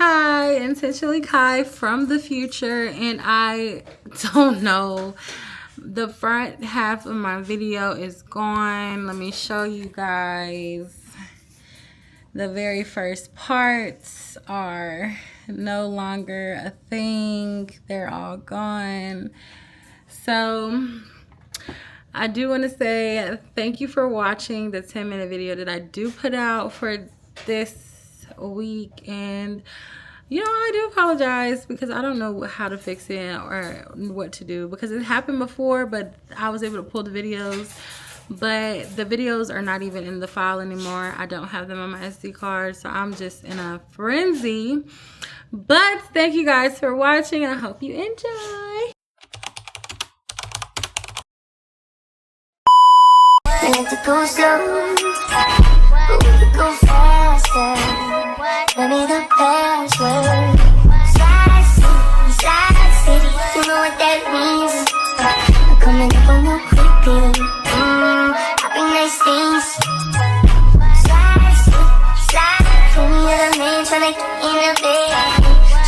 Hi, Intentionally Kai from the future, and I don't know. The front half of my video is gone. Let me show you guys. The very first parts are no longer a thing. They're all gone. So I do want to say thank you for watching the 10-minute video that I do put out for this week. And you know, I do apologize because I don't know how to fix it or what to do, because it happened before, but I was able to pull the videos, but the videos are not even in the file anymore. I don't have them on my SD card, so I'm just in a frenzy. But thank you guys for watching, and I hope you enjoy. Go slow, but we could go faster. Tell me the password. Side city, you know what that means. I'm coming up on you quickly. Happy nice things. Slide, for me other man tryna get in the bed.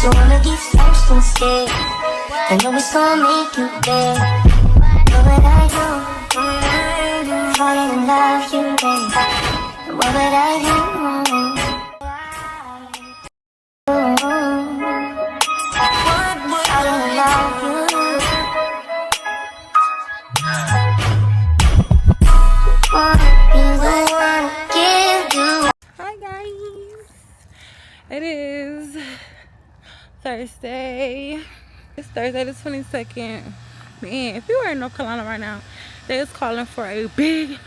So I'ma get first instead. I know it's gonna make you bad. Know what I do? Falling in love, you babe. What would I do? Falling in love, you. Hi guys. It is Thursday. It's Thursday the 22nd. Man, if you were in North Carolina right now, they is calling for a big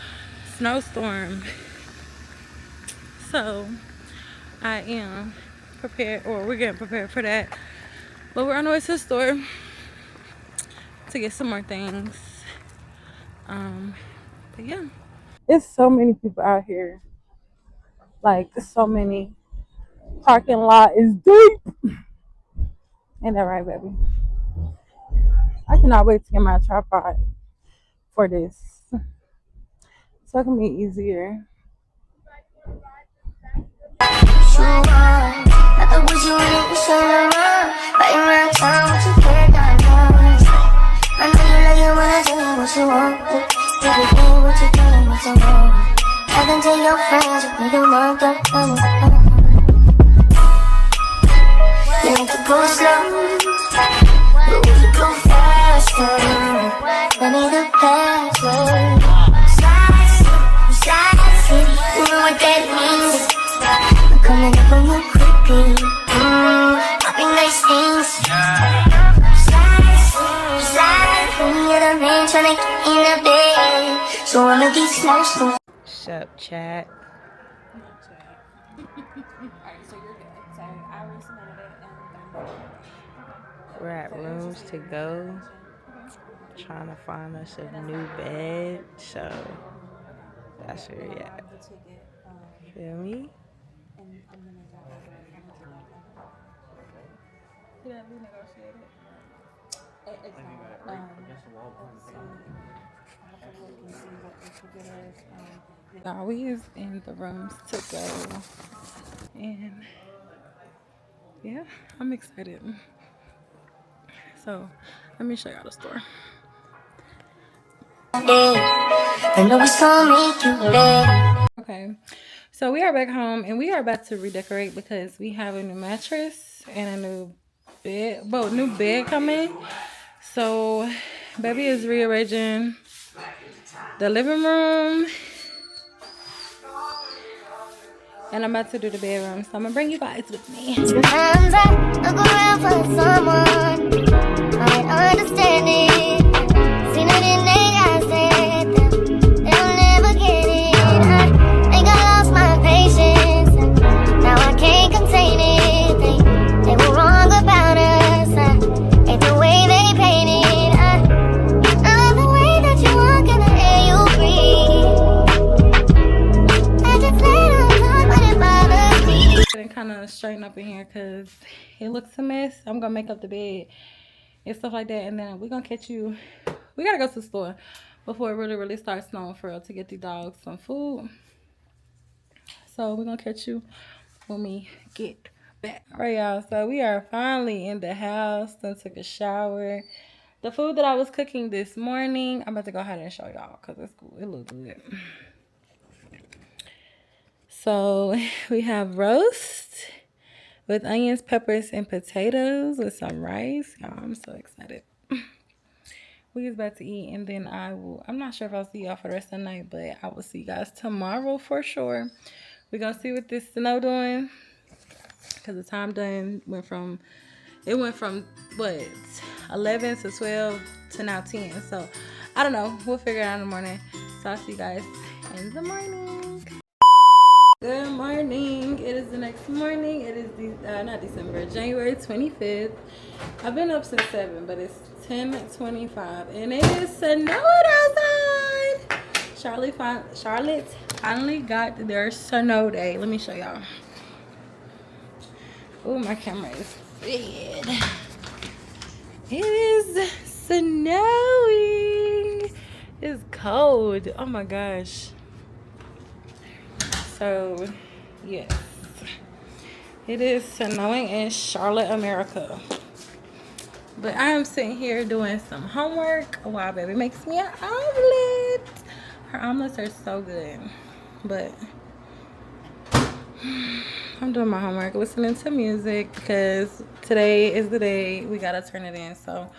snowstorm. So I am prepared, or we're getting prepared for that. But we're on the way to the store to get some more things. But yeah. It's so many people out here. Like, so many. Parking lot is deep. Ain't that right, baby? I cannot wait to get my tripod for this. So it can be easier. I thought what you wanted was so long. Right around town with your hair down low. I know you like it when I tell you what you want. Everything what you doing, what you want. I can tell your friends if you don't want them. You like to go slow, but we can go faster. Tell me the password. Slide city, you know what that means. I'm coming up on you quickly. Happy nice things. Slide, for me other man tryna get in the bed. So I'ma get slow. Sup, chat? Alright, so you're good. So I resubmitted it and we're at Rooms to Go, trying to find us a new bed. So that's where we at. Feel me? We is in the Rooms to Go, and yeah, I'm excited. So let me show y'all the store. Okay, so we are back home and we are about to redecorate because we have a new mattress and a new bed, new bed coming. So baby is rearranging the living room, and I'm about to do the bedroom. So I'm gonna bring you guys with me. Sometimes I look around for someone I understand it. Seen it in their eyes that they'll never get it. I think I lost my patience. Now I can't contain it. They were wrong about us. Ain't the way they painted. I love the way that you walk and the air you breathe. I just let them talk when it bothers me. And kind of straighten up in here because it looks a mess. I'm gonna make up the bed and stuff like that, and then we're gonna catch you. We gotta go to the store before it really starts snowing for real to get the dogs some food. So we're gonna catch you when we get All right, y'all, so we are finally in the house. Then took a shower. The food that I was cooking this morning, I'm about to go ahead and show y'all because it's cool. It looks good. So we have roast with onions, peppers, and potatoes with some rice. Y'all, I'm so excited. We is about to eat, and then I'm not sure if I'll see y'all for the rest of the night, but I will see you guys tomorrow for sure. We're gonna see what this snow doing, because the time done went from what, 11 to 12 to now 10. So I don't know, we'll figure it out in the morning. So I'll see you guys in the morning. Good morning. It is the next morning. It is not December, January 25th. I've been up since 7, but it's 10:25 and it is snowing outside. Charlotte finally got their snow day. Let me show y'all. Oh, my camera is big. It is snowing. It's cold. Oh my gosh. So, yes. It is snowing in Charlotte, America. But I am sitting here doing some homework while baby makes me an omelet. Her omelets are so good. But I'm doing my homework, listening to music, because today is the day we gotta turn it in. So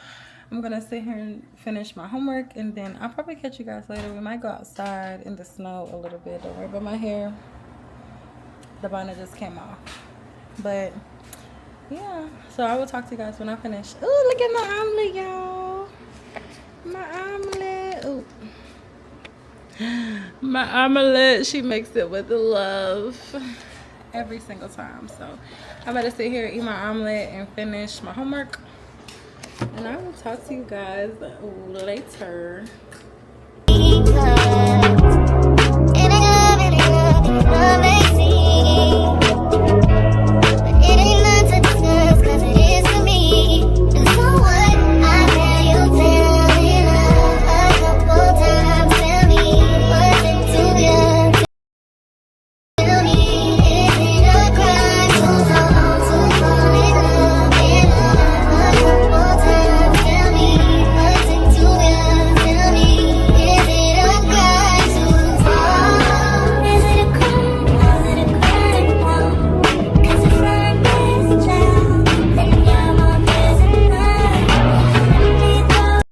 I'm gonna sit here and finish my homework, and then I'll probably catch you guys later. We might go outside in the snow a little bit. Don't worry about my hair. The bonnet just came off. But yeah, so I will talk to you guys when I finish. Oh, look at my omelet, y'all. My omelet. Ooh. My omelet, she makes it with love every single time. So I'm about to sit here, eat my omelet, and finish my homework. And I will talk to you guys later.